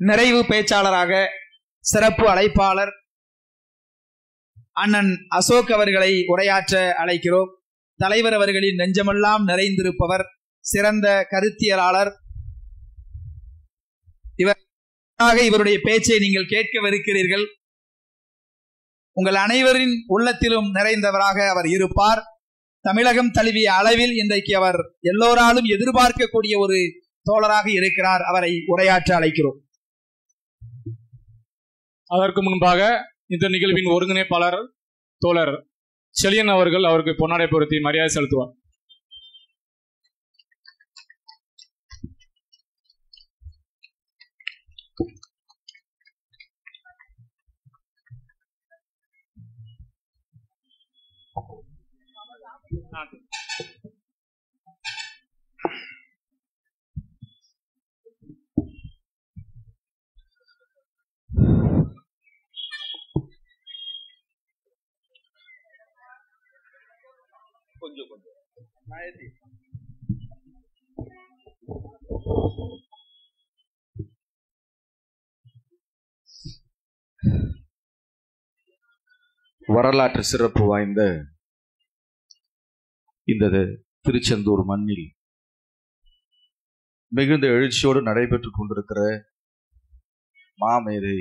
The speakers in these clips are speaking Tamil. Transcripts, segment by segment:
நிறைவு பேச்சாளராக சிறப்பு அழைப்பாளர் அண்ணன் அசோக் அவர்களை உரையாற்ற அழைக்கிறோம். தலைவர் அவர்களின் நெஞ்சமெல்லாம் நிறைந்திருப்பவர், சிறந்த கருத்தியலாளர். இவருடைய பேச்சை நீங்கள் கேட்கவிருக்கிறீர்கள். உங்கள் அனைவரின் உள்ளத்திலும் நிறைந்தவராக அவர் இருப்பார். தமிழகம் தழுவிய அளவில் இன்றைக்கு அவர் எல்லோராலும் எதிர்பார்க்கக்கூடிய ஒரு தோழராக இருக்கிறார். அவரை உரையாற்ற அழைக்கிறோம். அதற்கு முன்பாக இந்த நிகழ்வின் ஒருங்கிணைப்பாளர் தோழர் செழியன் அவர்கள் அவருக்கு பொன்னாடை பொருத்தி மரியாதை செலுத்துவார். வரலாற்று சிறப்பு வாய்ந்த இந்த திருச்செந்தூர் மண்ணில் மிகுந்த எழுச்சியோடு நடைபெற்றுக் கொண்டிருக்கிற மாமேதை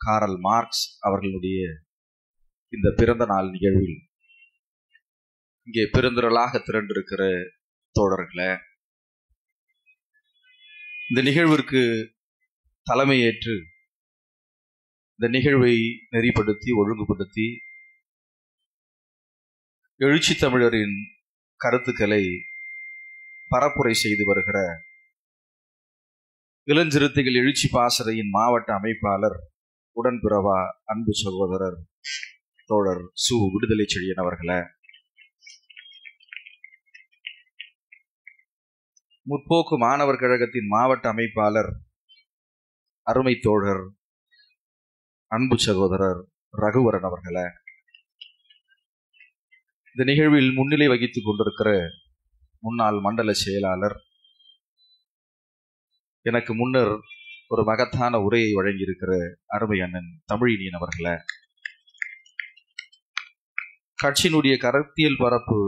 காரல் மார்க்ஸ் அவர்களுடைய இந்த பிறந்த நாள் நிகழ்வில் இங்கே பெருந்திரளாக திரண்டிருக்கிற தோழர்களே, இந்த நிகழ்விற்கு தலைமையேற்று இந்த நிகழ்வை நெறிப்படுத்தி ஒழுங்குபடுத்தி எழுச்சி தமிழரின் கருத்துக்களை பரப்புரை செய்து வருகிற இளஞ்சிறுத்தைகள் எழுச்சி பாசறையின் மாவட்ட அமைப்பாளர் உடன்பிறவா அன்பு சகோதரர் தோழர் சு விடுதலை செழியன் அவர்களே, முற்போக்கு மாணவர் கழகத்தின் மாவட்ட அமைப்பாளர் அருமை தோழர் அன்பு சகோதரர் ரகுவரன் அவர்களே, இந்த நிகழ்வில் முன்னிலை வகித்துக் கொண்டிருக்கிற முன்னாள் மண்டல செயலாளர், எனக்கு முன்னர் ஒரு மகத்தான உரையை வழங்கியிருக்கிற அருமை அண்ணன் தமிழினியன் அவர்களே, கட்சியினுடைய கருத்தியல் பரப்பு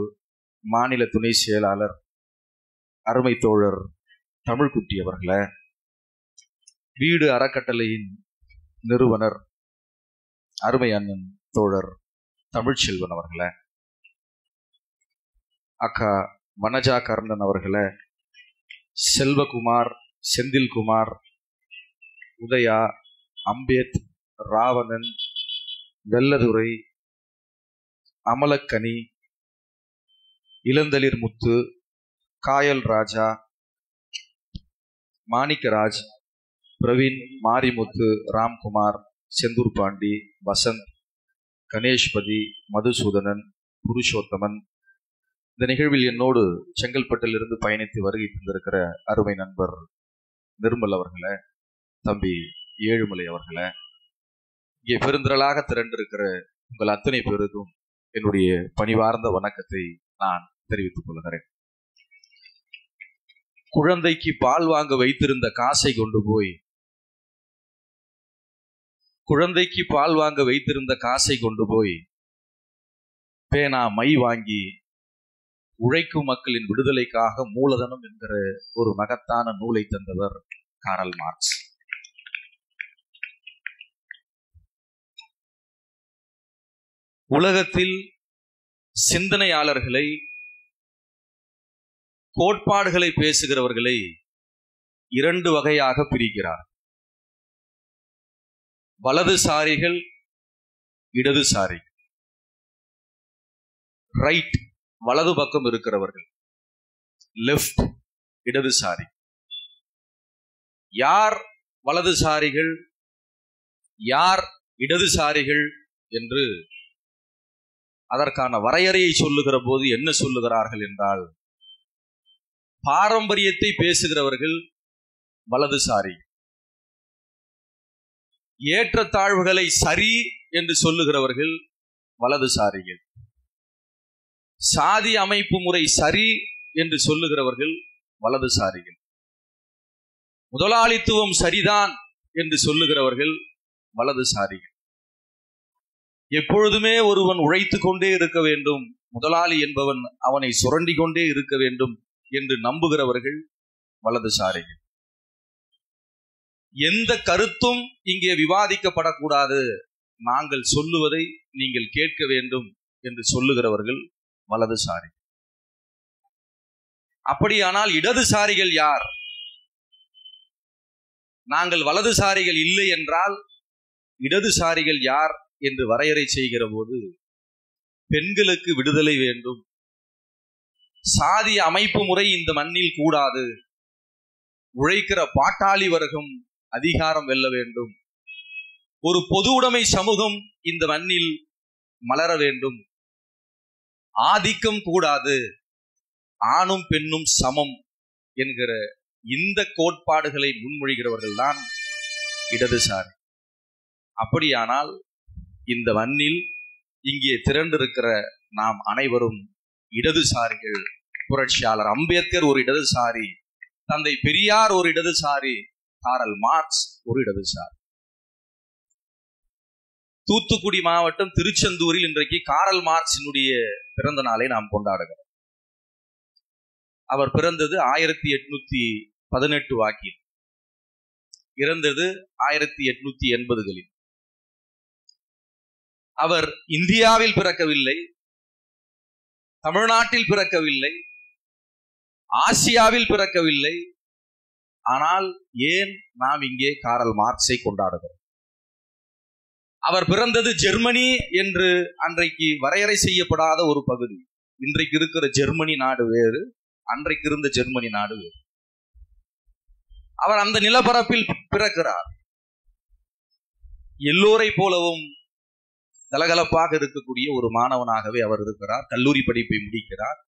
மாநில துணை செயலாளர் அருமை தோழர் தமிழ்குட்டி அவர்களே, வீடு அறக்கட்டளையின் நிறுவனர் அருமை அண்ணன் தோழர் தமிழ்ச்செல்வன் அவர்களே, அக்கா வனஜா கர்ணன் அவர்களே, செல்வகுமார், செந்தில்குமார், உதயா, அம்பேத், ராவணன், வெள்ளதுரை, அமலக்கனி, இளந்தளிர் முத்து, காயல் ராஜா, மாணிக்கராஜ், பிரவீன், மாரிமுத்து, ராம்குமார், செந்தூர் பாண்டி, வசந்த், கணேஷ்பதி, மதுசூதனன், புருஷோத்தமன், இந்த நிகழ்வில் என்னோடு செங்கல்பட்டிலிருந்து பயணித்து வருகை தந்திருக்கிற அருமை நண்பர் நிர்மல் அவர்களே, தம்பி ஏழுமலை அவர்களே, இங்கே பெருந்திரளாக திரண்டிருக்கிற உங்கள் அத்தனை பேருக்கும் என்னுடைய பணிவார்ந்த வணக்கத்தை நான் தெரிவித்துக் கொள்கிறேன். குழந்தைக்கு பால் வாங்க வைத்திருந்த காசை கொண்டு போய் பேனா மை வாங்கி உழைக்கும் மக்களின் விடுதலைக்காக மூலதனம் என்கிற ஒரு மகத்தான நூலை தந்தவர் காரல் மார்க்ஸ். உலகத்தில் சிந்தனையாளர்களை, கோட்பாடுகளை பேசுகிறவர்களை இரண்டு வகையாக பிரிக்கிறார். வலதுசாரிகள், இடதுசாரி. ரைட் வலது பக்கம் இருக்கிறவர்கள், லெஃப்ட் இடதுசாரி. யார் வலதுசாரிகள், யார் இடதுசாரிகள் என்று அதற்கான வரையறையை சொல்லுகிற போது என்ன சொல்லுகிறார்கள் என்றால், பாரம்பரியத்தை பேசுகிறவர்கள் வலதுசாரி, ஏற்றத்தாழ்வுகளை சரி என்று சொல்லுகிறவர்கள் வலதுசாரிகள், சாதி அமைப்பு முறை சரி என்று சொல்லுகிறவர்கள் வலதுசாரிகள், முதலாளித்துவம் சரிதான் என்று சொல்லுகிறவர்கள் வலதுசாரிகள். எப்பொழுதுமே ஒருவன் உழைத்து கொண்டே இருக்க வேண்டும், முதலாளி என்பவன் அவனை சுரண்டி கொண்டே இருக்க வேண்டும் என்று நம்புகிறவர்கள் வலதுசாரிகள். எந்த கருத்தும் இங்கே விவாதிக்கப்படக்கூடாது, நாங்கள் சொல்லுவதை நீங்கள் கேட்க வேண்டும் என்று சொல்லுகிறவர்கள் வலதுசாரி. அப்படியானால் இடதுசாரிகள் யார்? நாங்கள் வலதுசாரிகள் இல்லை என்றால் இடதுசாரிகள் யார் என்று வரையறை செய்கிற போது, பெண்களுக்கு விடுதலை வேண்டும், சாதி அமைப்பு முறை இந்த மண்ணில் கூடாது, உழைக்கிற பாட்டாளி வர்க்கம் அதிகாரம் வெல்ல வேண்டும், ஒரு பொது உடைமை சமூகம் இந்த மண்ணில் மலர வேண்டும், ஆதிக்கம் கூடாது, ஆணும் பெண்ணும் சமம் என்கிற இந்த கோட்பாடுகளை முன்மொழிகிறவர்கள் தான் இடதுசாரி. அப்படியானால் இந்த மண்ணில் இங்கே திரண்டிருக்கிற நாம் அனைவரும் இடதுசாரிகள். புரட்சியாளர் அம்பேத்கர் ஒரு இடதுசாரி, தந்தை பெரியார் ஒரு இடதுசாரி, காரல் மார்க்ஸ் ஒரு இடதுசாரி. தூத்துக்குடி மாவட்டம் திருச்செந்தூரில் இன்றைக்கு காரல் மார்க்சினுடைய பிறந்த நாளை நாம் கொண்டாடுகிறோம். அவர் பிறந்தது 1818 வாக்கில், இறந்தது 1880களில். அவர் இந்தியாவில் பிறக்கவில்லை, தமிழ்நாட்டில் பிறக்கவில்லை, ஆசியாவில் பிறக்கவில்லை. ஆனால் ஏன் நாம் இங்கே காரல் மார்க்ஸை கொண்டாடுகிறோம்? அவர் பிறந்தது ஜெர்மனி என்று அன்றைக்கு வரையறை செய்யப்படாத ஒரு பகுதி. இன்றைக்கு இருக்கிற ஜெர்மனி நாடு வேறு, அன்றைக்கு இருந்த ஜெர்மனி நாடு வேறு. அவர் அந்த நிலப்பரப்பில் பிறக்கிறார். எல்லோரை போலவும் கலகலப்பாக இருக்கக்கூடிய ஒரு மாணவனாகவே அவர் இருக்கிறார். கல்லூரி படிப்பை முடிக்கிறார்.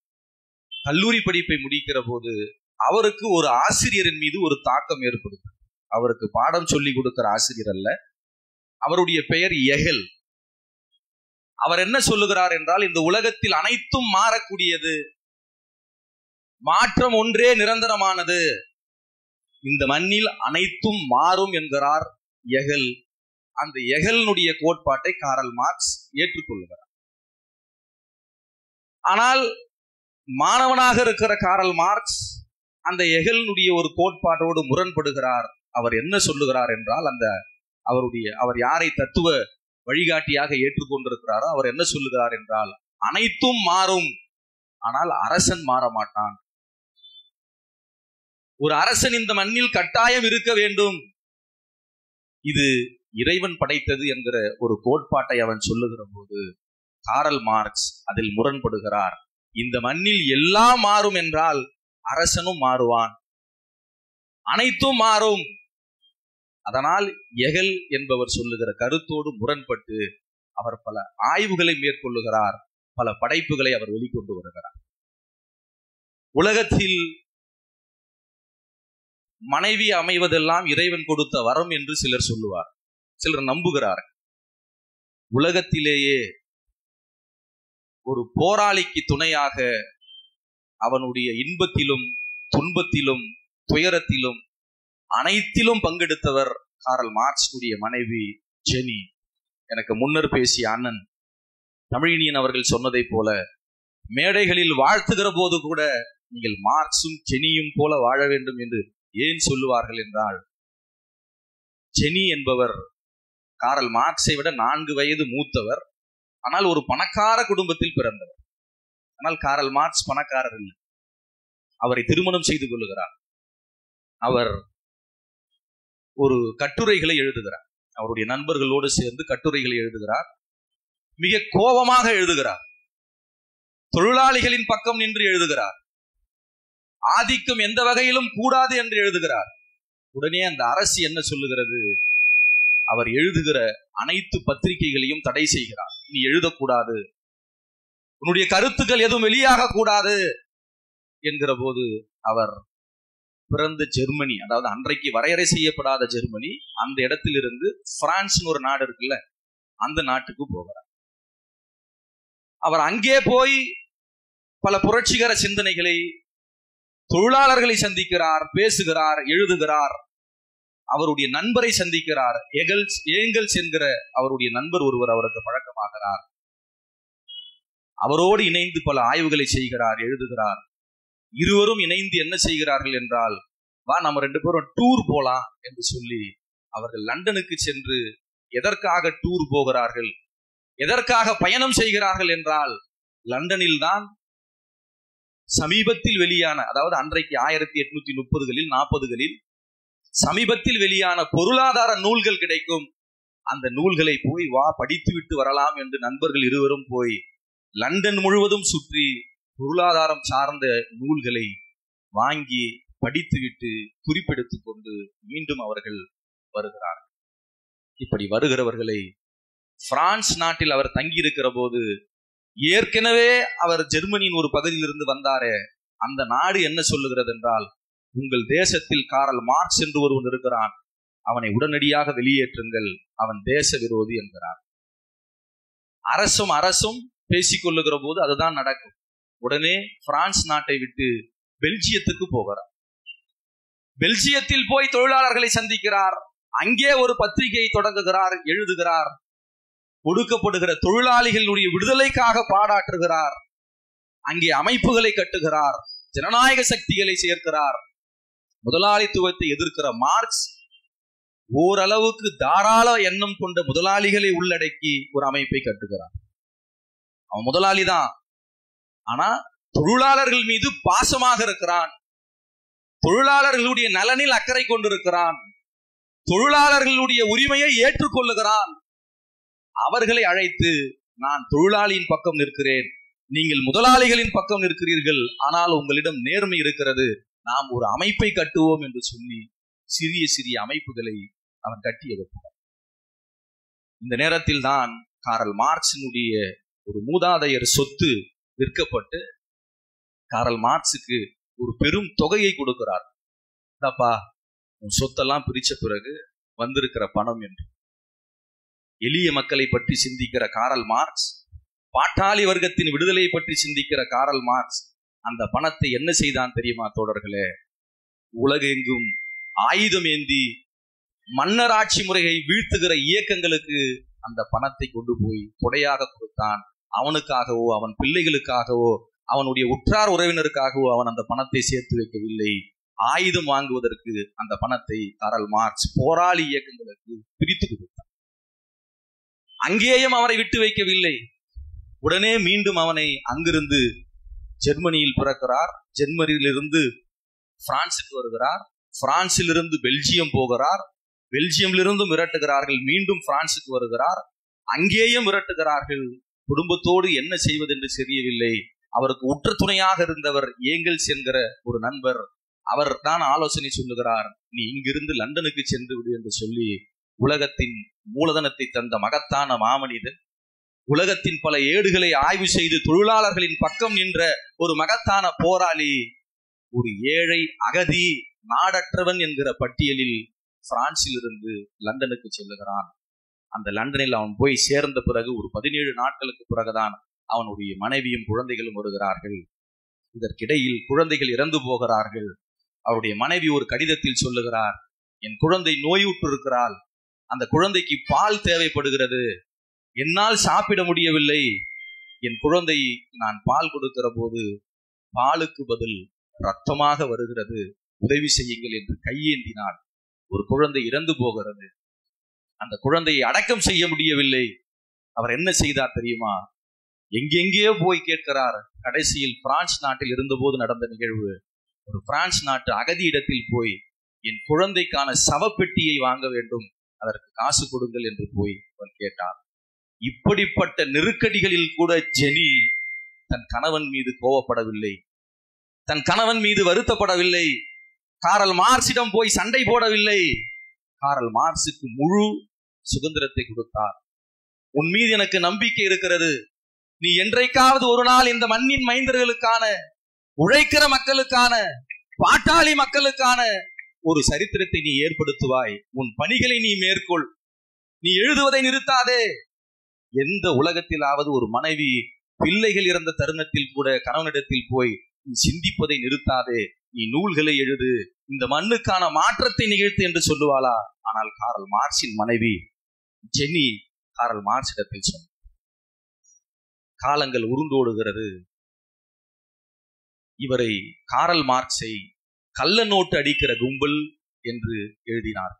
கல்லூரி படிப்பை முடிக்கிற போது அவருக்கு ஒரு ஆசிரியரின் மீது ஒரு தாக்கம் ஏற்படுது. அவருக்கு பாடம் சொல்லி கொடுக்கிற ஆசிரியர் அல்ல, அவருடைய பெயர் எகல். அவர் என்ன சொல்லுகிறார் என்றால், இந்த உலகத்தில் அனைத்தும் மாறக்கூடியது, மாற்றம் ஒன்றே நிரந்தரமானது, இந்த மண்ணில் அனைத்தும் மாறும் என்கிறார் எகல். அந்த எகலினுடைய கோட்பாட்டை காரல் மார்க்ஸ் ஏற்றுக்கொள்கிறார். ஆனால் மாணவனாக இருக்கிற காரல் மார்க்ஸ் அந்த எகலினுடைய ஒரு கோட்பாட்டோடு முரண்படுகிறார். அவர் என்ன சொல்லுகிறார் என்றால், அவர் யாரை தத்துவ வழிகாட்டியாக ஏற்றுக்கொண்டிருக்கிறாரோ அவர் என்ன சொல்லுகிறார் என்றால், அனைத்தும் மாறும், ஆனால் அரசன் மாற மாட்டான். ஒரு அரசன் இந்த மண்ணில் கட்டாயம் இருக்க வேண்டும், இது இறைவன் படைத்தது என்கிற ஒரு கோட்பாட்டை அவன் சொல்லுகிற போது காரல் மார்க்ஸ் அதில் முரண்படுகிறார். இந்த மண்ணில் எல்லாம் மாறும் என்றால் அரசனும் மாறுவான், அனைத்தும் மாறும். அதனால் எகல் என்பவர் சொல்லுகிற கருத்தோடு முரண்பட்டு அவர் பல ஆய்வுகளை மேற்கொள்ளுகிறார், பல படைப்புகளை அவர் வெளிக்கொண்டு வருகிறார். உலகத்தில் மனைவி அமைவதெல்லாம் இறைவன் கொடுத்த வரம் என்று சிலர் சொல்லுவார், சிலர் நம்புகிறார். உலகத்திலேயே ஒரு போராளிக்கு துணையாக அவனுடைய இன்பத்திலும் துன்பத்திலும் துயரத்திலும் அனைத்திலும் பங்கெடுத்தவர் காரல் மார்க்ஸ் உடைய மனைவி ஜெனி. எனக்கு முன்னர் பேசிய அண்ணன் தமிழினியன் அவர்கள் சொன்னதை போல, மேடைகளில் வாழ்த்துகிற போது கூட நீங்கள் மார்க்ஸும் ஜெனியும் போல வாழ வேண்டும் என்று ஏன் சொல்லுவார்கள் என்றால், ஜெனி என்பவர் காரல் மார்க்ஸை விட 4 வயது மூத்தவர். ஆனால் ஒரு பணக்கார குடும்பத்தில் பிறந்தவர். ஆனால் காரல் மார்க்ஸ் பணக்காரர் இல்லை. அவரை திருமணம் செய்து கொள்ளுகிறார். அவர் ஒரு கட்டுரைகளை எழுதுகிறார், அவருடைய நண்பர்களோடு சேர்ந்து கட்டுரைகளை எழுதுகிறார். மிக கோபமாக எழுதுகிறார், தொழிலாளிகளின் பக்கம் நின்று எழுதுகிறார், ஆதிக்கம் எந்த வகையிலும் கூடாது என்று எழுதுகிறார். உடனே அந்த அரசு என்ன சொல்லுகிறது, அவர் எழுதுகிற அனைத்து பத்திரிகைகளையும் தடை செய்கிறார். நீ எழுதக்கூடாது, உன்னுடைய கருத்துக்கள் எதுவும் வெளியாக கூடாது என்கிற போது அவர் பிறந்த ஜெர்மனி, அதாவது அன்றைக்கு வரையறை செய்யப்படாத ஜெர்மனி, அந்த இடத்திலிருந்து பிரான்ஸ் ஒரு நாடு இருக்குல்ல, அந்த நாட்டுக்கு போகிறார். அவர் அங்கே போய் பல புரட்சிகர சிந்தனைகளை, தொழிலாளர்களை சந்திக்கிறார், பேசுகிறார், எழுதுகிறார். அவருடைய நண்பரை சந்திக்கிறார். ஏங்கல்ஸ் என்கிற அவருடைய நண்பர் ஒருவர் அவருக்கு பழக்கமாகிறார். அவரோடு இணைந்து பல ஆய்வுகளை செய்கிறார், எழுதுகிறார். இருவரும் இணைந்து என்ன செய்கிறார்கள் என்றால், வா நம்ம 2 பேரும் டூர் போலாம் என்று சொல்லி அவர்கள் லண்டனுக்கு சென்று எதற்காக டூர் போகிறார்கள், எதற்காக பயணம் செய்கிறார்கள் என்றால், லண்டனில் தான் சமீபத்தில் வெளியான, அதாவது அன்றைக்கு 1830களில் 40களில் சமீபத்தில் வெளியான பொருளாதார நூல்கள் கிடைக்கும். அந்த நூல்களை போய் வா படித்துவிட்டு வரலாம் என்று நண்பர்கள் இருவரும் போய் லண்டன் முழுவதும் சுற்றி பொருளாதாரம் சார்ந்த நூல்களை வாங்கி படித்துவிட்டு குறிப்பெடுத்துக் கொண்டு மீண்டும் அவர்கள் வருகிறார்கள். இப்படி வருகிறவர்களை பிரான்ஸ் நாட்டில் அவர் தங்கியிருக்கிற போது, ஏற்கனவே அவர் ஜெர்மனியின் ஒரு பகுதியிலிருந்து வந்தாரே, அந்த நாடு என்ன சொல்லுகிறது என்றால், உங்கள் தேசத்தில் காரல் மார்க்ஸ் என்று ஒருவன் இருக்கிறான், அவனை உடனடியாக வெளியேற்றுங்கள், அவன் தேச விரோதி என்கிறார். அரசும் பேசிக் கொள்ளுகிற போது அதுதான் நடக்கும். உடனே பிரான்ஸ் நாட்டை விட்டு பெல்ஜியத்துக்கு போகிறார். பெல்ஜியத்தில் போய் தொழிலாளர்களை சந்திக்கிறார். அங்கே ஒரு பத்திரிகையை தொடங்குகிறார், எழுதுகிறார். ஒடுக்கப்படுகிற தொழிலாளிகளுடைய விடுதலைக்காக பாடாற்றுகிறார். அங்கே அமைப்புகளை கட்டுகிறார், ஜனநாயக சக்திகளை சேர்க்கிறார். முதலாளித்துவத்தை எதிர்க்கிற மார்க்ஸ் ஓரளவுக்கு தாராள எண்ணம் கொண்ட முதலாளிகளை உள்ளடக்கி ஒரு அமைப்பை கட்டுகிறார். அவன் முதலாளிதான், ஆனா தொழிலாளர்கள் மீது பாசமாக இருக்கிறான், தொழிலாளர்களுடைய நலனில் அக்கறை கொண்டிருக்கிறான், தொழிலாளர்களுடைய உரிமையை ஏற்றுக்கொள்ளுகிறான். அவர்களை அழைத்து, நான் தொழிலாளியின் பக்கம் நிற்கிறேன், நீங்கள் முதலாளிகளின் பக்கம் நிற்கிறீர்கள், ஆனால் உங்களிடம் நேர்மை இருக்கிறது, நாம் ஒரு அமைப்பை கட்டுவோம் என்று சொல்லி சிறிய சிறிய அமைப்புகளை அவன் கட்டி எழுப்பினார். இந்த நேரத்தில் தான் காரல் மார்க்சினுடைய ஒரு மூதாதையர் சொத்து விற்கப்பட்டு காரல் மார்க்ஸுக்கு ஒரு பெரும் தொகையை கொடுக்கிறார். தப்பா, உன் சொத்தெல்லாம் பிரிச்ச பிறகு வந்திருக்கிற பணம் என்று. எளிய மக்களை பற்றி சிந்திக்கிற காரல் மார்க்ஸ், பாட்டாளி வர்க்கத்தின் விடுதலை பற்றி சிந்திக்கிற காரல் மார்க்ஸ் அந்த பணத்தை என்ன செய்தான் தெரியுமா தோழர்களே? உலகெங்கும் ஆயுதம் ஏந்தி மன்னராட்சி முறையை வீழ்த்துகிற இயக்கங்களுக்கு அந்த பணத்தை கொண்டு போய் கொடையாக கொடுத்தான். அவனுக்காகவோ அவன் பிள்ளைகளுக்காகவோ அவனுடைய உற்றார் உறவினருக்காகவோ அவன் அந்த பணத்தை சேர்த்து வைக்கவில்லை. ஆயுதம் வாங்குவதற்கு அந்த பணத்தை காரல் மார்க்ஸ் போராளி இயக்கங்களுக்கு பிரித்து கொடுத்தான். அங்கேயும் அவரை விட்டு வைக்கவில்லை. உடனே மீண்டும் அவனை அங்கிருந்து ஜெர்மனியில் பிறக்கிறார். ஜெர்மனியிலிருந்து பிரான்சுக்கு வருகிறார். பிரான்சிலிருந்து பெல்ஜியம் போகிறார். பெல்ஜியமிலிருந்து மிரட்டுகிறார்கள். மீண்டும் பிரான்சுக்கு வருகிறார். அங்கேயும் மிரட்டுகிறார்கள். குடும்பத்தோடு என்ன செய்வது என்று தெரியவில்லை. அவருக்கு உற்ற துணையாக இருந்தவர் ஏங்கல்ஸ் என்கிற ஒரு நண்பர், அவர் தான் ஆலோசனை சொல்லுகிறார், நீ இங்கிருந்து லண்டனுக்கு சென்று விடு என்று சொல்லி, உலகத்தின் மூலதனத்தை தந்த மகத்தான மாமனிதன், உலகத்தின் பல ஏடுகளை ஆய்வு செய்து தொழிலாளர்களின் பக்கம் நின்ற ஒரு மகத்தான போராளி, ஒரு ஏழை அகதி நாடற்றவன் என்கிற பட்டியலில் பிரான்சில் இருந்து லண்டனுக்கு செல்லுகிறான். அந்த லண்டனில் அவன் போய் சேர்ந்த பிறகு ஒரு 17 நாட்களுக்கு பிறகுதான் அவனுடைய மனைவியும் குழந்தைகளும் வருகிறார்கள். இதற்கிடையில் குழந்தைகள் இறந்து போகிறார்கள். அவருடைய மனைவி ஒரு கடிதத்தில் சொல்லுகிறார், என் குழந்தை நோயுற்று இருக்கிறாள், அந்த குழந்தைக்கு பால் தேவைப்படுகிறது, என்னால் சாப்பிட முடியவில்லை, என் குழந்தை நான் பால் கொடுக்கிற போது பாலுக்கு பதில் ரத்தமாக வருகிறது, உதவி செய்யுங்கள் என்று கையேந்தினாள். ஒரு குழந்தை இறந்து போகிறது. அந்த குழந்தையை அடக்கம் செய்ய முடியவில்லை. அவர் என்ன செய்தார் தெரியுமா? எங்கெங்கேயோ போய் கேட்கிறார். கடைசியில் பிரான்ஸ் நாட்டில் இருந்தபோது நடந்த நிகழ்வு. ஒரு பிரான்ஸ் நாட்டு அகதி இடத்தில் போய், என் குழந்தைக்கான சவப்பெட்டியை வாங்க வேண்டும், அதற்கு காசு கொடுங்கள் என்று போய் அவர் கேட்டார். இப்படிப்பட்ட நெருக்கடிகளில் கூட ஜெனி தன் கணவன் மீது கோபப்படவில்லை, தன் கணவன் மீது வருத்தப்படவில்லை, காரல் மார்க்சிடம் போய் சண்டை போடவில்லை. காரல் மார்க்சுக்கு முழு சுதந்திரத்தை கொடுத்தார். உன் மீது எனக்கு நம்பிக்கை இருக்கிறது, நீ என்றைக்காவது ஒரு நாள் இந்த மண்ணின் மைந்தர்களுக்கான, உழைக்கிற மக்களுக்கான, பாட்டாளி மக்களுக்கான ஒரு சரித்திரத்தை நீ ஏற்படுத்துவாய். உன் பணிகளை நீ மேற்கொள், நீ எழுதுவதை நிறுத்தாதே. எந்த உலகத்திலாவது ஒரு மனைவி பிள்ளைகள் இறந்த தருணத்தில் கூட கணவனிடத்தில் போய் நீ சிந்திப்பதை நிறுத்தாதே, நீ நூல்களை எழுது, இந்த மண்ணுக்கான மாற்றத்தை நிகழ்த்து என்று சொல்லுவாளா? ஆனால் காரல் மார்க்சின் மனைவி ஜெனி காரல் மார்க்சிடத்தில் சொன்னார். காலங்கள் உருண்டோடுகிறது. இவரை காரல் மார்க்ஸை கள்ள நோட்டு அடிக்கிற கும்பல் என்று எழுதினார்.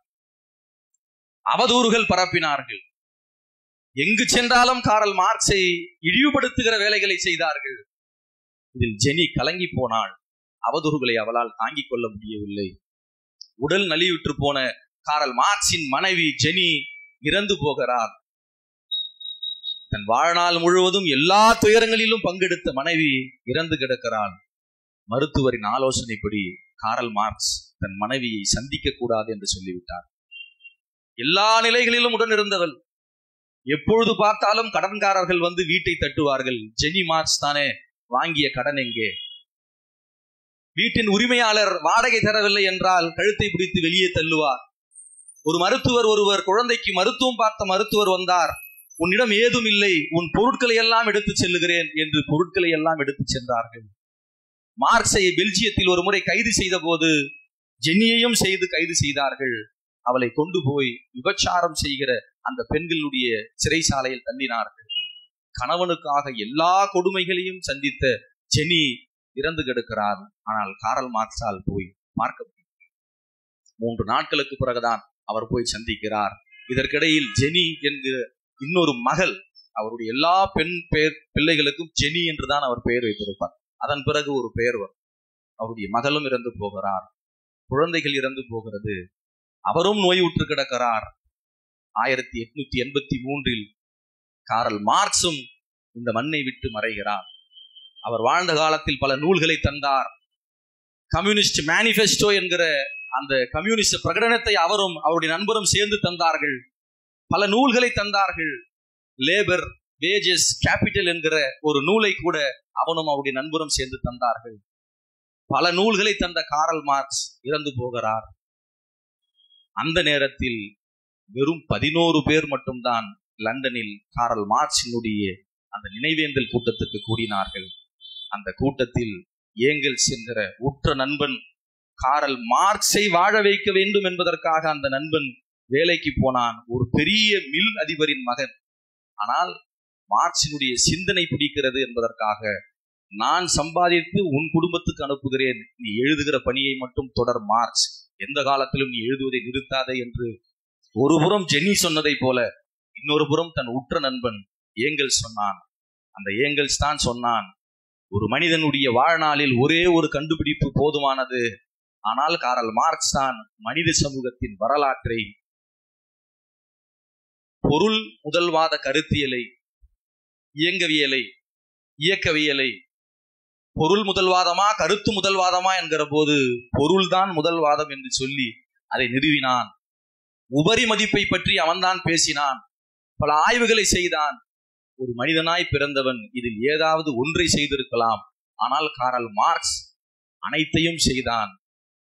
அவதூறுகள் பரப்பினார்கள். எங்கு சென்றாலும் காரல் மார்க்ஸை இழிவுபடுத்துகிற வேலைகளை செய்தார்கள். இதில் ஜெனி கலங்கி போனாள். அவதூறுகளை அவளால் தாங்கிக் கொள்ள முடியவில்லை. உடல் நலிவுற்று போன காரல் மார்க்சின் மனைவி ஜெனி இறந்து போகிறார். தன் வாழ்நாள் முழுவதும் எல்லா துயரங்களிலும் பங்கெடுத்த மனைவி இறந்து கிடக்கிறாள். மருத்துவரின் ஆலோசனைப்படி காரல் மார்க்ஸ் தன் மனைவியை சந்திக்க கூடாது என்று சொல்லிவிட்டார். எல்லா நிலைகளிலும் உடன் இருந்தவள். எப்பொழுது பார்த்தாலும் கடன்காரர்கள் வந்து வீட்டை தட்டுவார்கள். ஜெனி மார்க்ஸ் தானே, வாங்கிய கடன் எங்கே? வீட்டின் உரிமையாளர் வாடகை தரவில்லை என்றால் கழுத்தை பிடித்து வெளியே தள்ளுவார். ஒரு மருத்துவர் ஒருவர் குழந்தைக்கு மருத்துவம் பார்த்த மருத்துவர் வந்தார். உன்னிடம் ஏதும் இல்லை, உன் பொருட்களை எல்லாம் எடுத்து செல்லுகிறேன் என்று பொருட்களை எல்லாம் எடுத்து சென்றார்கள். மார்க்ஸை பெல்ஜியத்தில் ஒரு முறை கைது செய்த போது ஜென்னியையும் கைது செய்தார்கள். அவளை கொண்டு போய் விபச்சாரம் செய்கிற அந்த பெண்களுடைய சிறைசாலையில் தள்ளினார்கள். கணவனுக்காக எல்லா கொடுமைகளையும் சந்தித்த ஜெனி இறந்து கிடக்கிறார். ஆனால் காரல் மார்க்ஸால் போய் பார்க்க முடியும். 3 நாட்களுக்கு பிறகுதான் அவர் போய் சந்திக்கிறார். இதற்கிடையில் ஜெனி என்கிற இன்னொரு மகள், அவருடைய எல்லா பிள்ளைகளுக்கும் ஜெனி என்றுதான் அவர் பெயர் வைத்திருப்பார். அதன் பிறகு ஒரு பெயர் வரும். அவருடைய மகளும் இறந்து போகிறார். குழந்தைகள் இறந்து போகிறது. அவரும் நோயுற்று கிடக்கிறார். 1883 காரல் மார்க்ஸும் இந்த மண்ணை விட்டு மறைகிறார். அவர் வாழ்ந்த காலத்தில் பல நூல்களை தந்தார். கம்யூனிஸ்ட் மேனிஃபெஸ்டோ என்கிற அந்த கம்யூனிஸ்ட் பிரகடனத்தை அவரும் அவருடைய நண்பரும் சேர்ந்து தந்தார்கள். பல நூல்களை தந்தார்கள். லேபர், வேஜஸ், கேபிட்டல் என்கிற ஒரு நூலை கூட அவனும் அவருடைய நண்பரும் சேர்ந்து தந்தார்கள். பல நூல்களை தந்த காரல் மார்க்ஸ் இறந்து போகிறார். அந்த நேரத்தில் வெறும் 11 பேர் மட்டும்தான் லண்டனில் காரல் மார்க்சினுடைய அந்த நினைவேந்தல் கூட்டத்துக்கு கூடினார்கள். அந்த கூட்டத்தில் ஏங்கெல்ஸ் என்கிற உற்ற நண்பன் காரல் மார்க்ஸை வாழ வைக்க வேண்டும் என்பதற்காக அந்த நண்பன் வேலைக்கு போனான். ஒரு பெரிய மில் அதிபரின் மகன். ஆனால் மார்க்சினுடைய சிந்தனை பிடிக்கிறது என்பதற்காக, நான் சம்பாதித்து உன் குடும்பத்துக்கு அனுப்புகிறேன், நீ எழுதுகிற பணியை மட்டும் தொடர் மார்க்ஸ், எந்த காலத்திலும் நீ எழுதுவதை நிறுத்தாதே என்று ஒரு புறம் ஜென்னி சொன்னதை போல இன்னொரு புறம் தன் உற்ற நண்பன் ஏங்கெல்ஸ் சொன்னான். அந்த ஏங்கெல்ஸ் தான் சொன்னான், ஒரு மனிதனுடைய வாழ்நாளில் ஒரே ஒரு கண்டுபிடிப்பு போதுமானது. ஆனால் காரல் மார்க்ஸ் தான் மனித சமூகத்தின் வரலாற்றை, பொருள் முதல்வாத கருத்தியலை, இயங்கவியலை, இயக்கவியலை, பொருள் முதல்வாதமா கருத்து முதல்வாதமா என்கிற போது பொருள்தான் முதல்வாதம் என்று சொல்லி அதை நிறுவினான். உபரி மதிப்பை பற்றி அவன்தான் பேசினான். பல ஆய்வுகளை செய்தான். ஒரு மனிதனாய் பிறந்தவன் இதில் ஏதாவது ஒன்றை செய்திருக்கலாம். ஆனால் காரல் மார்க்ஸ் அனைத்தையும் செய்தான்.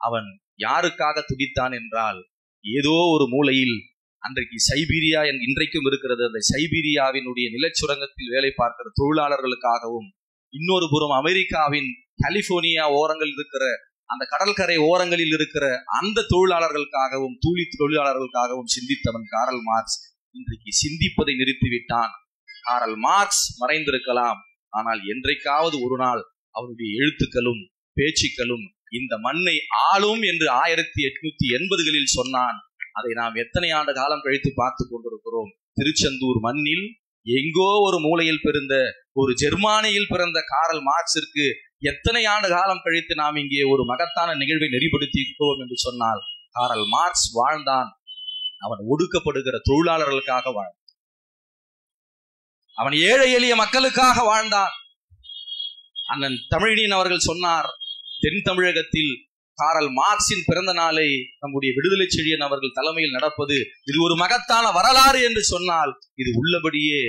அவன் யாருக்காக துடித்தான் என்றால், ஏதோ ஒரு மூலையில் அன்றைக்கு சைபீரியா இன்றைக்கும் இருக்கிறது, அந்த சைபீரியாவினுடைய நிலச்சுரங்கத்தில் வேலை பார்க்கிற தொழிலாளர்களுக்காகவும், இன்னொரு புறம் அமெரிக்காவின் கலிபோர்னியா ஓரங்கள் இருக்கிற அந்த கடற்கரை ஓரங்களில் இருக்கிற அந்த தொழிலாளர்களுக்காகவும், கூலி தொழிலாளர்களுக்காகவும் சிந்தித்தவன் காரல் மார்க்ஸ். இன்றைக்கு சிந்திப்பதை நிறுத்திவிட்டான். காரல் மார்க்ஸ் மறைந்திருக்கலாம், ஆனால் என்றைக்காவது ஒரு நாள் அவருடைய எழுத்துக்களும் பேச்சுக்களும் இந்த மண்ணை ஆளும் என்று 1880களில் சொன்னான். அதை நாம் எத்தனை ஆண்டு காலம் கழித்து பார்த்து கொண்டிருக்கிறோம். திருச்செந்தூர் மண்ணில் எங்கோ ஒரு மூலையில் பிறந்த ஒரு ஜெர்மானியில் பிறந்த காரல் மார்க்ஸிற்கு எத்தனை ஆண்டு காலம் கழித்து நாம் இங்கே ஒரு மகத்தான நிகழ்வை நெறிப்படுத்தி இருக்கிறோம் என்று சொன்னால், காரல் மார்க்ஸ் வாழ்ந்தான். அவன் ஒடுக்கப்படுகிற தொழிலாளர்களுக்காக வாழ்ந்தான். அவன் ஏழை எளிய மக்களுக்காக வாழ்ந்தான். அண்ணன் தமிழினியன் அவர்கள் சொன்னார், தென் தமிழகத்தில் காரல் மார்க்சின் பிறந்த நாளை நம்முடைய விடுதலை செழியன் அவர்கள் தலைமையில் நடப்பது இது ஒரு மகத்தான வரலாறு என்று சொன்னால், இது உள்ளபடியே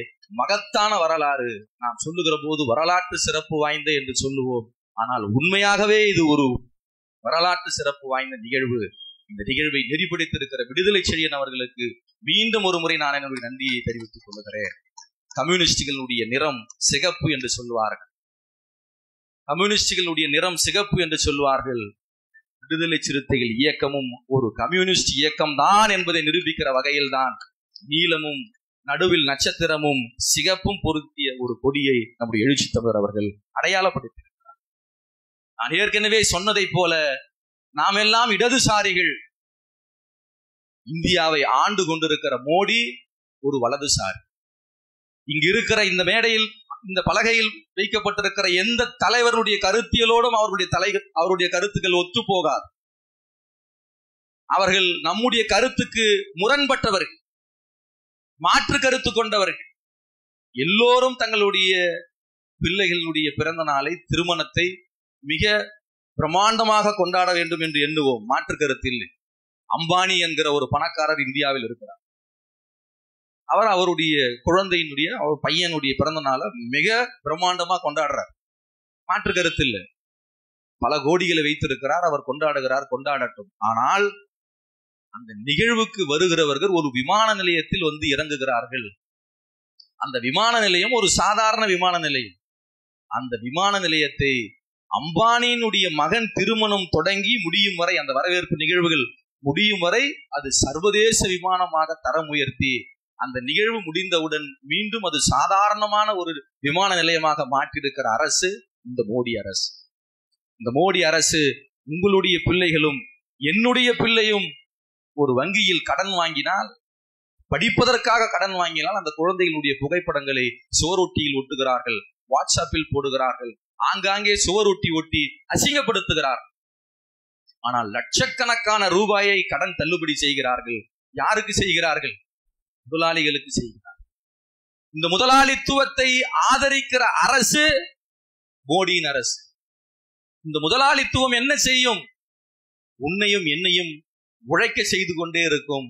மகத்தான வரலாறு. நாம் சொல்லுகிற போது வரலாற்று சிறப்பு வாய்ந்த என்று சொல்லுவோம். ஆனால் உண்மையாகவே இது ஒரு வரலாற்று சிறப்பு வாய்ந்த நிகழ்வு. இந்த நிகழ்வை நெறிப்படுத்தியிருக்கிற விடுதலை செழியன் அவர்களுக்கு மீண்டும் ஒரு முறை நான் என்னுடைய நன்றியை தெரிவித்துக் கொள்கிறேன். கம்யூனிஸ்டுகளுடைய நிறம் சிகப்பு என்று சொல்வார்கள். கம்யூனிஸ்டுகளுடைய நிறம் சிகப்பு என்று சொல்வார்கள். விடுதலை சிறுத்தைகள் இயக்கமும் ஒரு கம்யூனிஸ்ட் இயக்கம் தான் என்பதை நிரூபிக்கிற வகையில் தான் நீலமும் நடுவில் நட்சத்திரமும் சிகப்பும் பொருத்திய ஒரு கொடியை நம்முடைய எழுச்சி தமிழர் அவர்கள் அடையாளப்படுத்தியிருக்கிறார். நான் ஏற்கனவே சொன்னதை போல நாம் எல்லாம் இடதுசாரிகள். இந்தியாவை ஆண்டு கொண்டிருக்கிற மோடி ஒரு வலதுசாரி. இங்கு இருக்கிற இந்த மேடையில், இந்த பலகையில் வைக்கப்பட்டிருக்கிற எந்த தலைவருடைய கருத்தியலோடும் அவருடைய கருத்துக்கள் ஒத்து போகாது. அவர்கள் நம்முடைய கருத்துக்கு முரண்பட்டவர்கள், மாற்று கருத்து கொண்டவர்கள். எல்லோரும் தங்களுடைய பிள்ளைகளுடைய பிறந்த நாளை, திருமணத்தை மிக பிரமாண்டமாக கொண்டாட வேண்டும் என்று எண்ணுவோம். மாற்று கருத்து இல்லை. அம்பானி என்கிற ஒரு பணக்காரர் இந்தியாவில் இருக்கிறார். அவர் அவருடைய குழந்தையினுடைய, அவர் பையனுடைய பிறந்த நாளை மிக பிரம்மாண்டமா கொண்டாடுறார். மாற்று கருத்து இல்லை. பல கோடிகளை வைத்திருக்கிறார், அவர் கொண்டாடுகிறார், கொண்டாடட்டும். ஆனால் அந்த நிகழ்வுக்கு வருகிறவர்கள் ஒரு விமான நிலையத்தில் வந்து இறங்குகிறார்கள். அந்த விமான நிலையம் ஒரு சாதாரண விமான நிலையம். அந்த விமான நிலையத்தை அம்பானியினுடைய மகன் திருமணம் தொடங்கி முடியும் வரை, அந்த வரவேற்பு நிகழ்வுகள் முடியும் வரை அது சர்வதேச விமானமாக தரம் உயர்த்தி, அந்த நிகழ்வு முடிந்தவுடன் மீண்டும் அது சாதாரணமான ஒரு விமான நிலையமாக மாற்றியிருக்கிற அரசு இந்த மோடி அரசு. இந்த மோடி அரசு, உங்களுடைய பிள்ளைகளும் என்னுடைய பிள்ளையும் ஒரு வங்கியில் கடன் வாங்கினால், படிப்பதற்காக கடன் வாங்கினால், அந்த குழந்தைகளுடைய புகைப்படங்களை சுவரொட்டியில் ஒட்டுகிறார்கள், வாட்ஸ்அப்பில் போடுகிறார்கள், ஆங்காங்கே சுவரொட்டி ஒட்டி அசிங்கப்படுத்துகிறார்கள். ஆனால் லட்சக்கணக்கான ரூபாயை கடன் தள்ளுபடி செய்கிறார்கள். யாருக்கு செய்கிறார்கள்? முதலாளிகளுக்கு செய்கிறார்கள். இந்த முதலாளித்துவத்தை ஆதரிக்கிற அரசு மோடியின் அரசு. இந்த முதலாளித்துவம் என்ன செய்யும்? உன்னையும் என்னையும் உழைக்க செய்து கொண்டே இருக்கும்.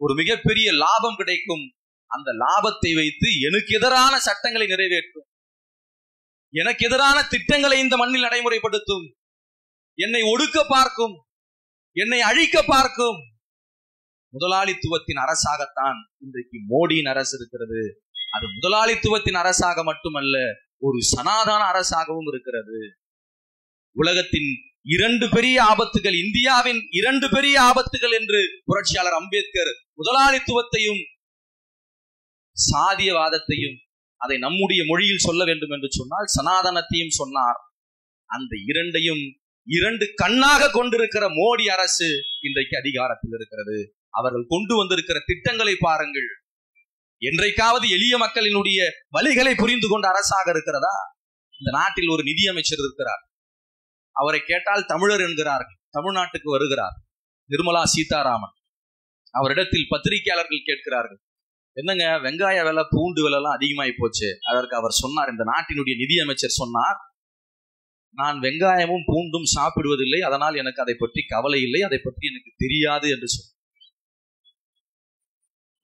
ஒரு மிகப்பெரிய லாபம் கிடைக்கும். அந்த லாபத்தை வைத்து எனக்கு எதிரான சட்டங்களை நிறைவேற்றும், எனக்கு எதிரான திட்டங்களை இந்த மண்ணில் நடைமுறைப்படுத்தும், என்னை ஒடுக்க பார்க்கும், என்னை அழிக்க பார்க்கும். முதலாளித்துவத்தின் அரசாகத்தான் இன்றைக்கு மோடியின் அரசு இருக்கிறது. அது முதலாளித்துவத்தின் அரசாக மட்டுமல்ல, ஒரு சனாதன அரசாகவும் இருக்கிறது. உலகத்தின் 2 பெரிய ஆபத்துகள், இந்தியாவின் 2 பெரிய ஆபத்துகள் என்று புரட்சியாளர் அம்பேத்கர் முதலாளித்துவத்தையும் சாதியவாதத்தையும், அதை நம்முடைய மொழியில் சொல்ல வேண்டும் என்று சொன்னால் சனாதனத்தையும் சொன்னார். அந்த இரண்டையும் 2 கண்ணாக கொண்டிருக்கிற மோடி அரசு இன்றைக்கு அதிகாரத்தில் இருக்கிறது. அவர்கள் கொண்டு வந்திருக்கிற திட்டங்களை பாருங்கள். என்றைக்காவது எளிய மக்களினுடைய வழிகளை புரிந்து கொண்ட அரசாக இருக்கிறதா? இந்த நாட்டில் ஒரு நிதியமைச்சர் இருக்கிறார். அவரை கேட்டால் தமிழர் என்கிறார்கள். தமிழ்நாட்டுக்கு வருகிறார் நிர்மலா சீதாராமன். அவரிடத்தில் பத்திரிகையாளர்கள் கேட்கிறார்கள், என்னங்க வெங்காய விலை, பூண்டு விலை எல்லாம் அதிகமாகி போச்சு. அதற்கு அவர் சொன்னார், இந்த நாட்டினுடைய நிதியமைச்சர் சொன்னார், நான் வெங்காயமும் பூண்டும் சாப்பிடுவதில்லை, அதனால் எனக்கு அதை பற்றி கவலை இல்லை, அதை பற்றி எனக்கு தெரியாது என்று சொன்னார்.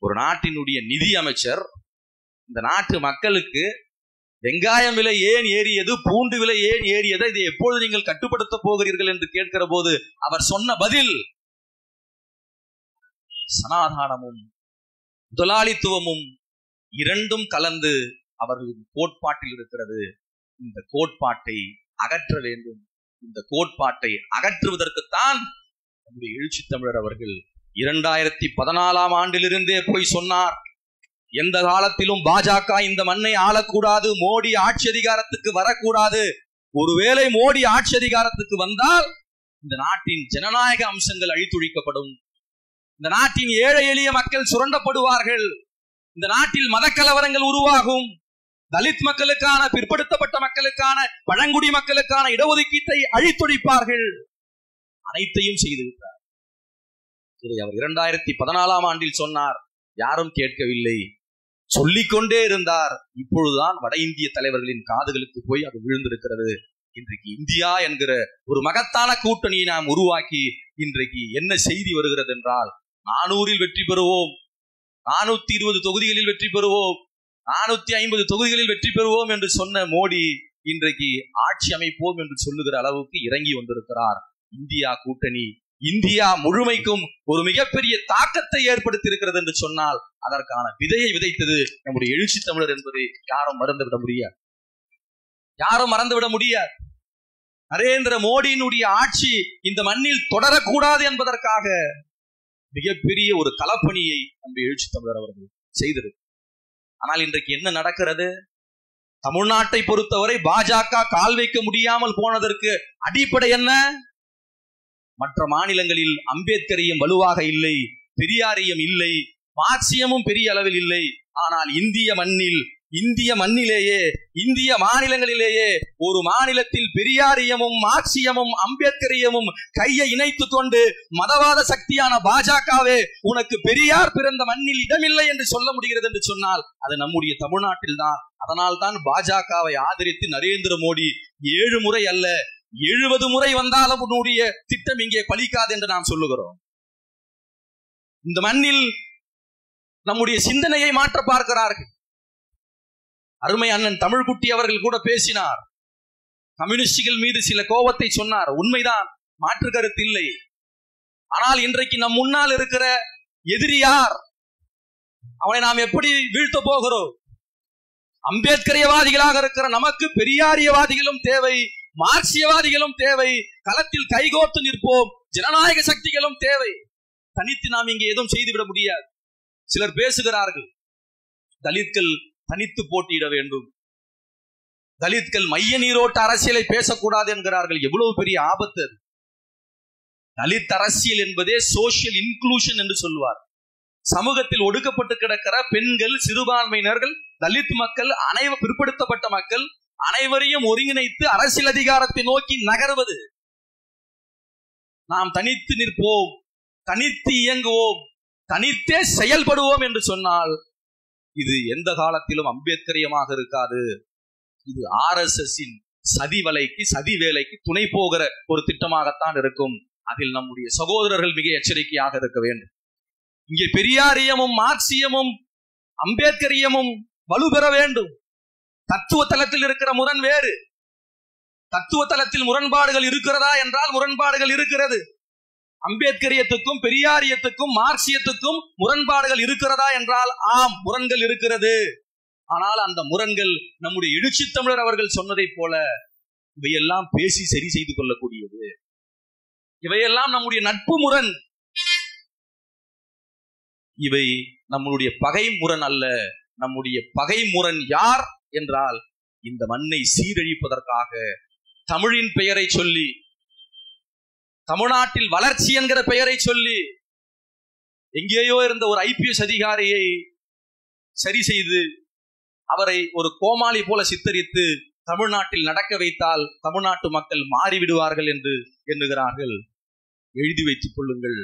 ஒரு நாட்டினுடைய நிதி அமைச்சர் இந்த நாட்டு மக்களுக்கு வெங்காயம் விலை ஏன் ஏறியது, பூண்டு விலை ஏன் ஏறியது, இதை எப்பொழுது நீங்கள் கட்டுப்படுத்த போகிறீர்கள் என்று கேட்கிற போது அவர் சொன்ன பதில், சனாதானமும் முதலாளித்துவமும் 2ம் கலந்து அவர்களின் கோட்பாட்டில் இருக்கிறது. இந்த கோட்பாட்டை அகற்ற வேண்டும். இந்த கோட்பாட்டை அகற்றுவதற்குத்தான் நம்முடைய எழுச்சி தமிழர் அவர்கள் 2014ஆம் ஆண்டிலிருந்தே போய் சொன்னார், எந்த காலத்திலும் பாஜக இந்த மண்ணை ஆளக்கூடாது, மோடி ஆட்சி அதிகாரத்துக்கு வரக்கூடாது. ஒருவேளை மோடி ஆட்சி அதிகாரத்துக்கு வந்தால் இந்த நாட்டின் ஜனநாயக அம்சங்கள் அழித்தொழிக்கப்படும், இந்த நாட்டின் ஏழை எளிய மக்கள் சுரண்டப்படுவார்கள், இந்த நாட்டில் மத கலவரங்கள் உருவாகும், தலித் மக்களுக்கான, பிற்படுத்தப்பட்ட மக்களுக்கான, பழங்குடி மக்களுக்கான இடஒதுக்கீட்டை அழித்தொழிப்பார்கள். அனைத்தையும் செய்திருக்கிறார். இதை அவர் 2014ஆம் ஆண்டில் சொன்னார். யாரும் கேட்கவில்லை, சொல்லிக்கொண்டே இருந்தார். இப்பொழுதுதான் வட இந்திய தலைவர்களின் காதுகளுக்கு போய் அது விழுந்திருக்கிறது. இன்றைக்கு இந்தியா என்கிற ஒரு மகத்தான கூட்டணியை நாம் உருவாக்கி இன்றைக்கு என்ன செய்தி வருகிறது என்றால், 400-இல் வெற்றி பெறுவோம், 420 தொகுதிகளில் வெற்றி பெறுவோம், 450 தொகுதிகளில் வெற்றி பெறுவோம் என்று சொன்ன மோடி இன்றைக்கு ஆட்சி அமைப்போம் என்று சொல்லுகிற அளவுக்கு இறங்கி வந்திருக்கிறார். இந்தியா கூட்டணி இந்தியா முழுமைக்கும் ஒரு மிகப்பெரிய தாக்கத்தை ஏற்படுத்தி இருக்கிறது என்று சொன்னால் அதற்கான விதையை விதைத்தது நம்முடைய எழுச்சி தமிழர் என்பதை யாரும் மறந்துவிட முடியாது. யாரும் மறந்துவிட முடியாது. நரேந்திர மோடியினுடைய ஆட்சி இந்த மண்ணில் தொடரக்கூடாது என்பதற்காக மிகப்பெரிய ஒரு களப்பணியை நம்ம எழுச்சி தமிழர் அவர்கள் செய்திருக்கு. ஆனால் இன்றைக்கு என்ன நடக்கிறது? தமிழ்நாட்டை பொறுத்தவரை பாஜக கால் வைக்க முடியாமல் போனதற்கு அடிப்படை என்ன? மற்ற மாநிலங்களில் அம்பேத்கரியம் வலுவாக இல்லை, பெரியாரியம் இல்லை, மார்க்சியமும் பெரிய அளவில் இல்லை. ஆனால் இந்திய மண்ணிலேயே இந்திய மாநிலங்களிலேயே ஒரு மாநிலத்தில் பெரியாரியமும் மார்க்சியமும் அம்பேத்கரியமும் கையை இணைத்து கொண்டு மதவாத சக்தியான பாஜகவே உனக்கு பெரியார் பிறந்த மண்ணில் இடமில்லை என்று சொல்ல முடிகிறது என்று சொன்னால் அது நம்முடைய தமிழ்நாட்டில் தான். அதனால் தான் பாஜகவை ஆதரித்து நரேந்திர மோடி 7 முறை அல்ல 70 முறை வந்தாலும் உன்னுடைய திட்டம் இங்கே பலிக்காது என்று நாம் சொல்லுகிறோம். இந்த மண்ணில் நம்முடைய சிந்தனையை மாற்ற பார்க்கிறார்கள். அருமை அண்ணன் தமிழ்குட்டி அவர்கள் கூட பேசினார். கம்யூனிஸ்டுகள் மீது சில கோபத்தை சொன்னார். உண்மைதான், மாற்று கருத்து இல்லை. ஆனால் இன்றைக்கு நம் முன்னால் இருக்கிற எதிரி யார்? அவனை நாம் எப்படி வீழ்த்த போகிறோம்? அம்பேத்கரியவாதிகளாக இருக்கிற நமக்கு பெரியாரியவாதிகளும் தேவை, மார்க்சியவாதிகளும் தேவை. களத்தில் கைகோர்த்து நிற்போம். ஜனநாயக சக்திகளும் தேவை. தனித்து நாம் இங்கே எதுவும் செய்துவிட முடியாது. சிலர் பேசுகிறார்கள், தலித்கள் தனித்து போட்டியிட வேண்டும், தலித்கள் மைய நீரோட்ட அரசியலை பேசக்கூடாது என்கிறார்கள். எவ்வளவு பெரிய ஆபத்து அது! தலித் அரசியல் என்பதே சோசியல் இன்க்ளூஷன் என்று சொல்லுவார். சமூகத்தில் ஒடுக்கப்பட்டு கிடக்கிற பெண்கள், சிறுபான்மையினர்கள், தலித் மக்கள், பிற்படுத்தப்பட்ட மக்கள் அனைவரையும் ஒருங்கிணைத்து அரசியல் அதிகாரத்தை நோக்கி நகர்வது. நாம் தனித்து நிற்போம், தனித்து இயங்குவோம், தனித்தே செயல்படுவோம் என்று சொன்னால் இது எந்த காலத்திலும் அம்பேத்கரியமாக இருக்காது. இது RSS சதி வேலைக்கு துணை போகிற ஒரு திட்டமாகத்தான் இருக்கும். அதில் நம்முடைய சகோதரர்கள் மிக எச்சரிக்கையாக இருக்க வேண்டும். இங்கே பெரியாரியமும் மார்க்சியமும் அம்பேத்கரியமும் வலுப்பெற வேண்டும். தத்துவ தளத்தில் இருக்கிற முரண் வேறு. தத்துவ தளத்தில் முரண்பாடுகள் இருக்கிறதா என்றால் முரண்பாடுகள் இருக்கிறது. அம்பேத்கரியத்துக்கும் பெரியாரியத்துக்கும் மார்க்சியத்துக்கும் முரண்பாடுகள் இருக்கிறதா என்றால் ஆம், முரண்கள் இருக்கிறது. ஆனால் அந்த முரண்கள் நம்முடைய எழுச்சி தமிழர் அவர்கள் சொன்னதை போல இவையெல்லாம் பேசி சரி செய்து கொள்ளக்கூடியது. இவையெல்லாம் நம்முடைய நட்பு முரண். இவை நம்முடைய பகை முரண் அல்ல. நம்முடைய பகை முரண் யார் என்றால் இந்த மண்ணை சீரழிப்பதற்காக தமிழின் பெயரை சொல்லி, தமிழ்நாட்டில் வளர்ச்சி என்கிற பெயரை சொல்லி எங்கேயோ இருந்த ஒரு IPS அதிகாரியை சரி செய்து அவரை ஒரு கோமாளி போல சித்தரித்து தமிழ்நாட்டில் நடக்க வைத்தால் தமிழ்நாட்டு மக்கள் மாறிவிடுவார்கள் என்று எண்ணுகிறார்கள். எழுதி வைத்துக் கொள்ளுங்கள்.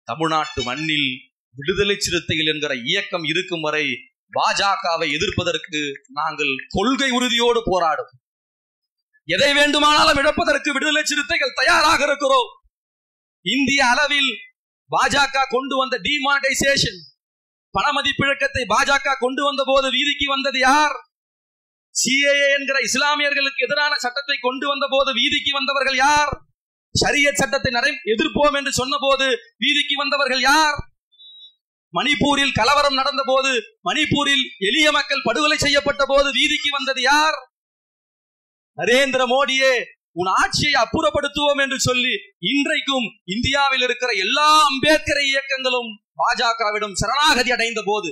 தமிழ்நாட்டு மண்ணில் விடுதலை சிறுத்தைகள் என்கிற இயக்கம் இருக்கும் வரை பாஜகவை எதிர்ப்பதற்கு நாங்கள் கொள்கை உறுதியோடு போராடும். எதை வேண்டுமானாலும் இழப்பதற்கு விடுதலை சிறுத்தைகள் தயாராக இருக்கிறோம். இந்திய அளவில் பாஜக கொண்டு வந்த டிமானிட்டைசேஷன், பண மதிப்பிழக்கத்தை பாஜக கொண்டு வந்த போது வீதிக்கு வந்தது யார்? CAA என்கிற இஸ்லாமியர்களுக்கு எதிரான சட்டத்தை கொண்டு வந்த போது வீதிக்கு வந்தவர்கள் யார்? ஷரியத் சட்டத்தை எதிர்ப்போம் என்று சொன்ன போது வீதிக்கு வந்தவர்கள் யார்? மணிப்பூரில் கலவரம் நடந்த போது, மணிப்பூரில் எளிய மக்கள் படுகொலை செய்யப்பட்ட போது வீதிக்கு வந்தது யார்? நரேந்திர மோடியே உன் ஆட்சியை அப்புறப்படுத்துவோம் என்று சொல்லி இன்றைக்கும் இந்தியாவில் இருக்கிற எல்லா அம்பேத்கர் இயக்கங்களும் பாஜகவிடம் சரணாகதி அடைந்த போது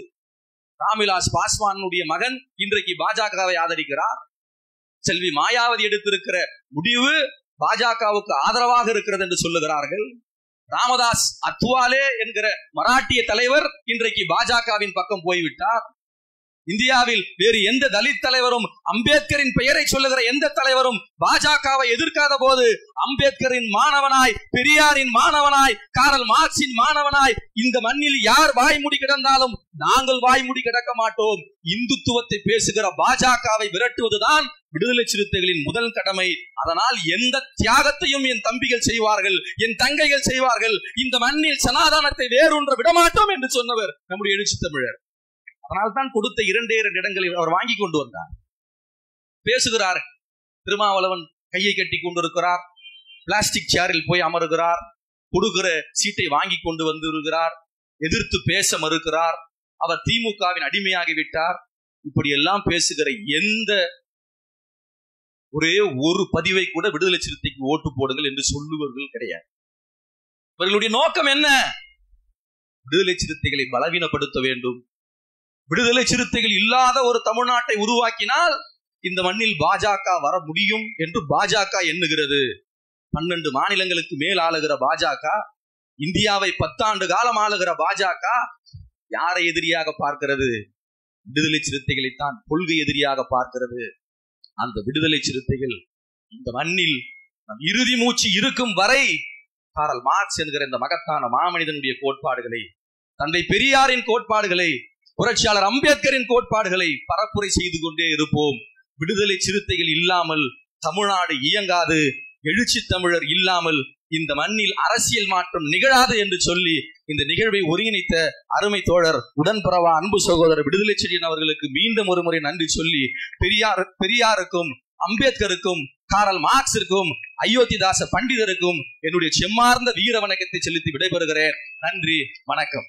ராம்விலாஸ் பாஸ்வானுடைய மகன் இன்றைக்கு பாஜகவை ஆதரிக்கிறார். செல்வி மாயாவதி எடுத்திருக்கிற முடிவு பாஜகவுக்கு ஆதரவாக இருக்கிறது என்று சொல்லுகிறார்கள். ராமதாஸ் அத்வாலே என்கிற மராட்டிய தலைவர் இன்றைக்கு பாஜகவின் பக்கம் போய்விட்டார். இந்தியாவில் வேறு எந்த தலித் தலைவரும், அம்பேத்கரின் பெயரை சொல்லுகிற எந்த தலைவரும் பாஜகவை எதிர்க்காத போது அம்பேத்கரின் மாணவனாய், பெரியாரின் மாணவனாய், காரல் மார்க்சின் மாணவனாய் இந்த மண்ணில் யார் வாய்மூடி கிடந்தாலும் நாங்கள் வாய்மூடி கிடக்க மாட்டோம். இந்துத்துவத்தை பேசுகிற பாஜகவை விரட்டுவதுதான் விடுதலை சிறுத்தைகளின் முதல் கடமை. அதனால் எந்த தியாகத்தையும் என் தம்பிகள் செய்வார்கள், என் தங்கைகள் செய்வார்கள். இந்த மண்ணில் சனாதானத்தை வேறொன்ற விடமாட்டோம் என்று சொன்னவர் நம்முடைய எழுச்சி தமிழர். அதனால்தான் கொடுத்த 2 இடங்களை அவர் வாங்கி கொண்டு வந்தார். பேசுகிறார். திருமாவளவன் கையை கட்டி கொண்டிருக்கிறார். பிளாஸ்டிக் சேரில் போய் அமருகிறார். கொடுக்கிற சீட்டை வாங்கி கொண்டு வந்திருக்கிறார். எதிர்த்து பேச மறுக்கிறார். அவர் திமுகவின் அடிமையாகிவிட்டார். இப்படி எல்லாம் பேசுகிற எந்த ஒரே ஒரு பதிவை கூட விடுதலை சிறுத்தைக்கு ஓட்டு போடுங்கள் என்று சொல்லுவர்கள் கிடையாது. இவர்களுடைய நோக்கம் என்ன? விடுதலை சிறுத்தைகளை பலவீனப்படுத்த வேண்டும். விடுதலை சிறுத்தைகள் இல்லாத ஒரு தமிழ்நாட்டை உருவாக்கினால் இந்த மண்ணில் பாஜக வர முடியும் என்று பாஜக எண்ணுகிறது. 12 மாநிலங்களுக்கு மேல் ஆளுகிற பாஜக, இந்தியாவை 10 ஆண்டு காலம் ஆளுகிற பாஜக யாரை எதிரியாக பார்க்கிறது? விடுதலை சிறுத்தைகளைத்தான் கொள்கை எதிரியாக பார்க்கிறது. அந்த விடுதலை சிறுத்தைகள் இந்த மண்ணில் நம் இறுதி மூச்சு இருக்கும் வரை காரல் மார்க்ஸ் என்கிற இந்த மகத்தான மாமனிதனுடைய கோட்பாடுகளை, தந்தை பெரியாரின் கோட்பாடுகளை, புரட்சியாளர் அம்பேத்கரின் கோட்பாடுகளை பரப்புரை செய்து கொண்டே இருப்போம். விடுதலை சிறுத்தைகள் இல்லாமல் தமிழ்நாடு இயங்காது. எழுச்சி தமிழர் இல்லாமல் இந்த மண்ணில் அரசியல் மாற்றம் நிகழாது என்று சொல்லி இந்த நிகழ்வை ஒருங்கிணைத்த அருமை தோழர் உடன்பிறவா அன்பு சகோதரர் விடுதலை செழியன் அவர்களுக்கு மீண்டும் ஒரு முறை நன்றி சொல்லி, பெரியாருக்கும் அம்பேத்கருக்கும் காரல் மார்க்சிற்கும் அயோத்திதாச பண்டிதருக்கும் என்னுடைய செம்மார்ந்த வீர வணக்கத்தை செலுத்தி விடைபெறுகிறேன். நன்றி, வணக்கம்.